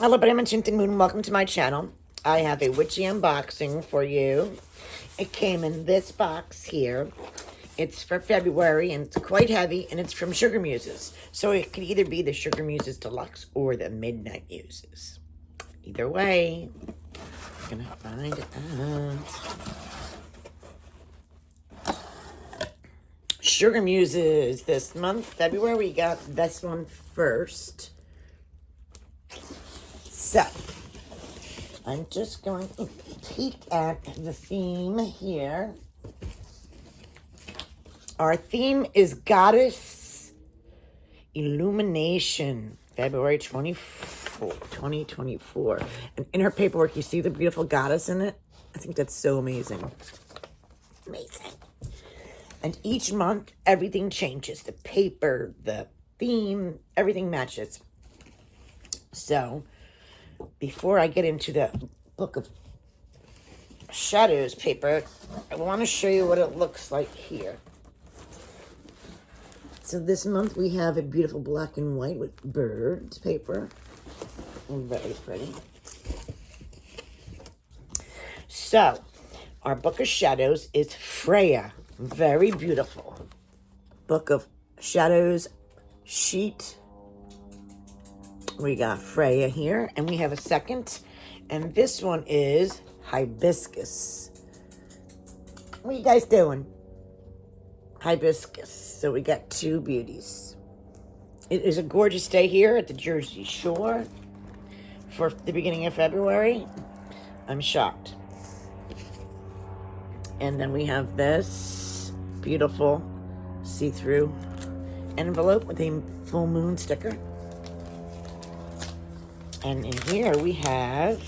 Hello, but I'm Enchanting Moon. Welcome to my channel. I have a witchy unboxing for you. It came in this box here. It's for February and it's quite heavy and it's from SugarMuses. So it could either be the SugarMuses Deluxe or the Midnight Muses. Either way, I'm gonna find out. SugarMuses this month, February, we got this one first. So, I'm just going to peek at the theme here. Our theme is Goddess Illumination, February 2024. And in her paperwork, you see the beautiful goddess in it? I think that's so amazing. Amazing. And each month, everything changes. The paper, the theme, everything matches. So, before I get into the Book of Shadows paper, I want to show you what it looks like here. So this month we have a beautiful black and white with birds paper. Very pretty. So, our Book of Shadows is Freya. Very beautiful. Book of Shadows sheet. We got Freya here, and we have a second, and this one is Hibiscus. What are you guys doing? Hibiscus. So we got two beauties. It is a gorgeous day here at the Jersey Shore for the beginning of February. I'm shocked. And then we have this beautiful see-through envelope with a full moon sticker. And in here we have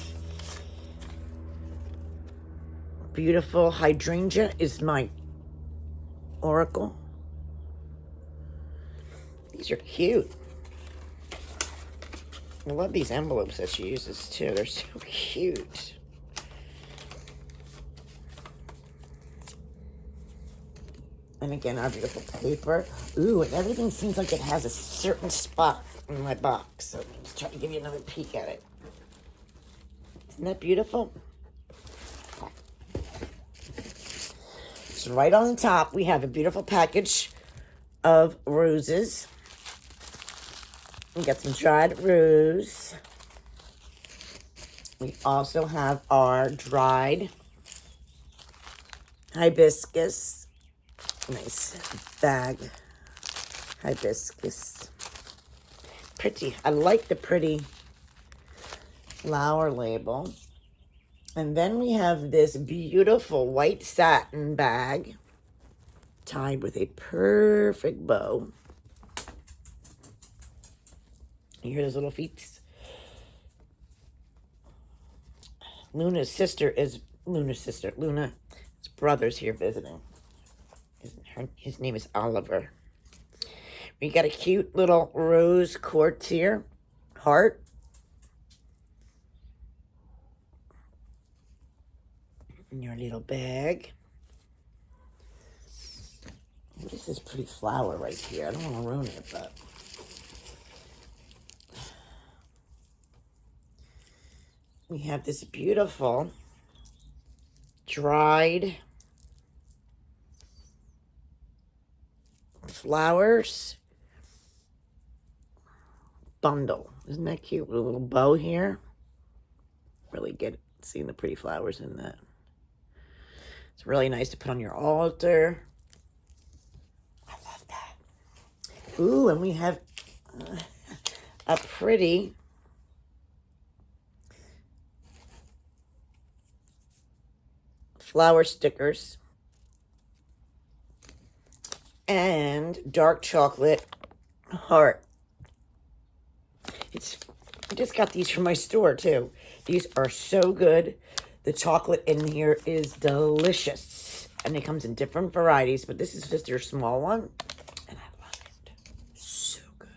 beautiful hydrangea is my oracle. These are cute. I love these envelopes that she uses too. They're so cute. And again, our beautiful paper. Ooh, and everything seems like it has a certain spot in my box. So let's try to give you another peek at it. Isn't that beautiful? So right on the top, we have a beautiful package of roses. We got some dried rose. We also have our dried hibiscus. Nice bag hibiscus. Pretty. I like the pretty flower label. And then we have this beautiful white satin bag tied with a perfect bow. You hear those little feet? Luna's brother's here visiting. His name is Oliver. We got a cute little rose quartz here. Heart. In your little bag. What is this pretty flower right here? I don't want to ruin it, but... we have this beautiful dried flowers bundle. Isn't that cute with a little bow here? Really good seeing the pretty flowers in that. It's really nice to put on your altar. I love that. Ooh, and we have a pretty flower stickers and dark chocolate heart. I just got these from my store too. These are so good. The chocolate in here is delicious. And it comes in different varieties, but this is just your small one. And I love it. So good.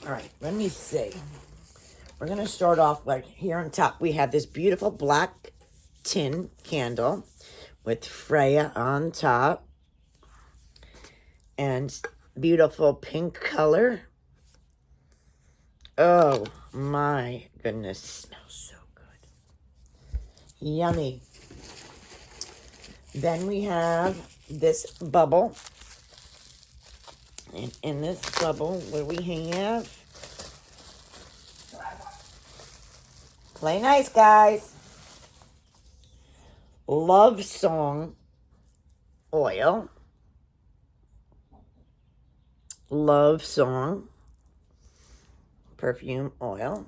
All right, let me see. We're going to start off like here on top. We have this beautiful black tin candle with Freya on top. And beautiful pink color Oh my goodness. Smells so good. Yummy. Then we have this bubble. And in this bubble, what do we have? Play nice, guys. Love Song oil. Love Song perfume oil.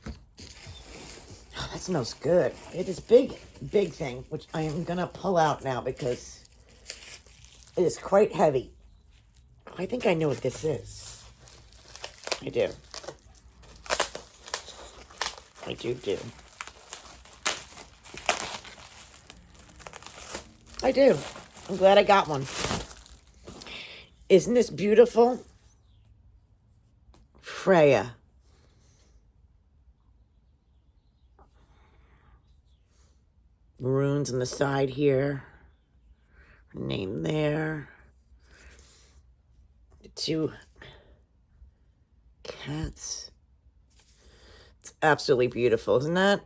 Oh, that smells good. It is big thing, which I am going to pull out now because it is quite heavy. I think I know what this is. I do. I do. I do. I'm glad I got one. Isn't this beautiful? Freya. Maroons on the side here. Her name there. The two cats. It's absolutely beautiful, isn't that?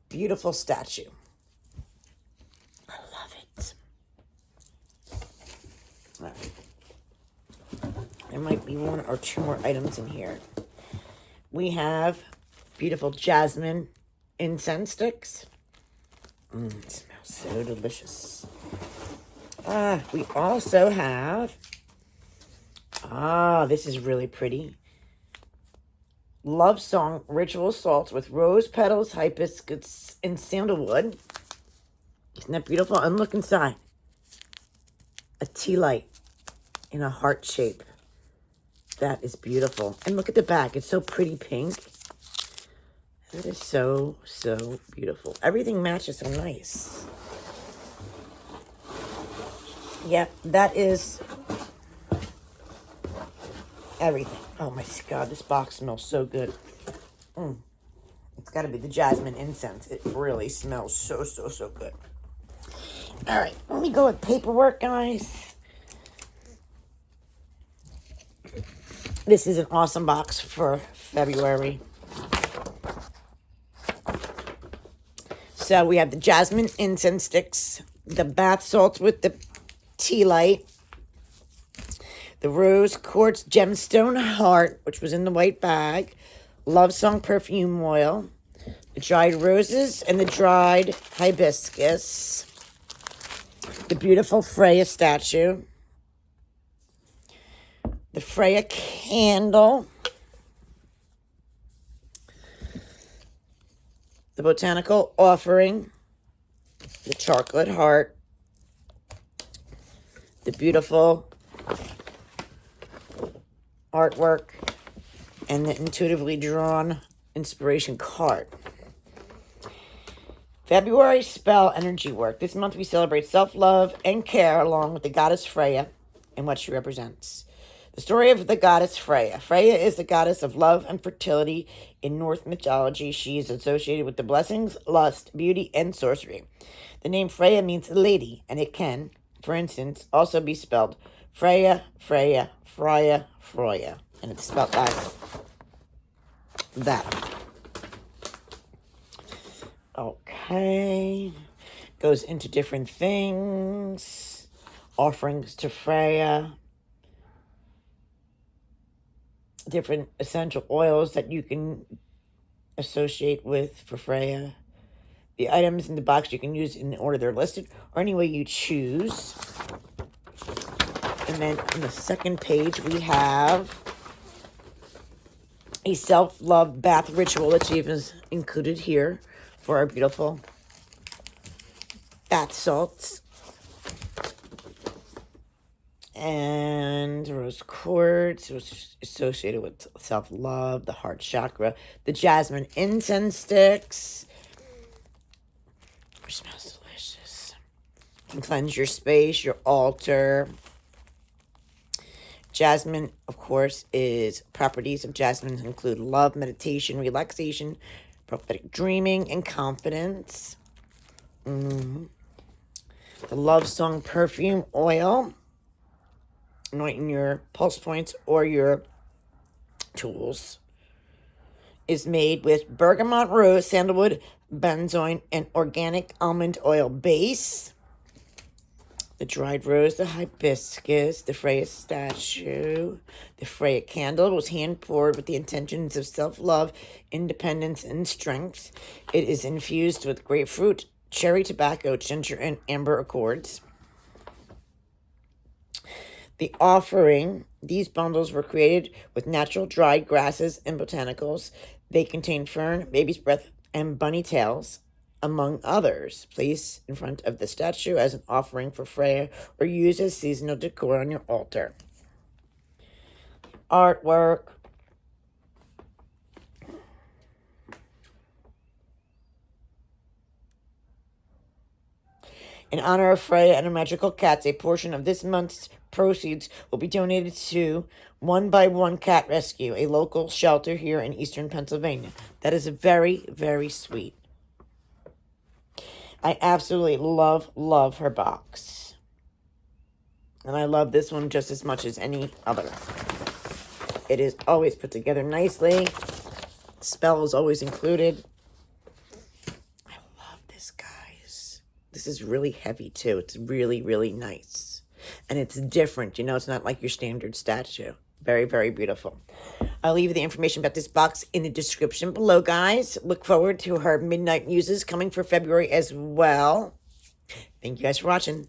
Beautiful statue. I love it. There might be one or two more items in here. We have beautiful jasmine incense sticks. It smells so delicious. We also have, this is really pretty. Love Song ritual salts with rose petals, hibiscus, and sandalwood. Isn't that beautiful? And look inside. A tea light in a heart shape. That is beautiful. And look at the back. It's so pretty pink. That is so, so beautiful. Everything matches so nice. Yep, that is everything. Oh my God, this box smells so good. It's got to be the jasmine incense. It really smells so, so, so good. All right, let me go with paperwork, guys. This is an awesome box for February. So we have the jasmine incense sticks, the bath salts with the tea light, the rose quartz gemstone heart, which was in the white bag, Love Song perfume oil, the dried roses and the dried hibiscus, the beautiful Freya statue, the Freya candle, the botanical offering, the chocolate heart, the beautiful artwork, and the intuitively drawn inspiration card. February spell energy work. This month we celebrate self-love and care along with the goddess Freya and what she represents. The story of the goddess Freya. Freya is the goddess of love and fertility in Norse mythology. She is associated with the blessings, lust, beauty, and sorcery. The name Freya means lady, and it can, for instance, also be spelled Freya, Freya, Freya, Freya. And it's spelled like that. Okay. Goes into different things. Offerings to Freya. Different essential oils that you can associate with for Freya. The items in the box you can use in the order they're listed or any way you choose. And then on the second page we have a self-love bath ritual that's even included here for our beautiful bath salts. And rose quartz was associated with self-love, the heart chakra, the jasmine incense sticks, which smells delicious. Can cleanse your space, your altar. Jasmine, of course, is properties of jasmine include love, meditation, relaxation, prophetic dreaming, and confidence. The Love Song perfume oil. anointing your pulse points or your tools, is made with bergamot rose, sandalwood, benzoin, and organic almond oil base. The dried rose, the hibiscus, the Freya statue, the Freya candle was hand poured with the intentions of self-love, independence, and strength. It is infused with grapefruit, cherry tobacco, ginger, and amber accords. The offering, these bundles were created with natural dried grasses and botanicals. They contain fern, baby's breath, and bunny tails, among others. Place in front of the statue as an offering for Freya or use as seasonal decor on your altar. Artwork. In honor of Freya and her magical cats, a portion of this month's proceeds will be donated to One by One Cat Rescue, a local shelter here in eastern Pennsylvania. That is very, very sweet. I absolutely love her box. And I love this one just as much as any other. It is always put together nicely. Spell is always included. I love this, guys. This is really heavy, too. It's really, really nice. And it's different. You know, it's not like your standard statue. Very, very beautiful. I'll leave the information about this box in the description below, guys. Look forward to her Midnight Muses coming for February as well. Thank you guys for watching.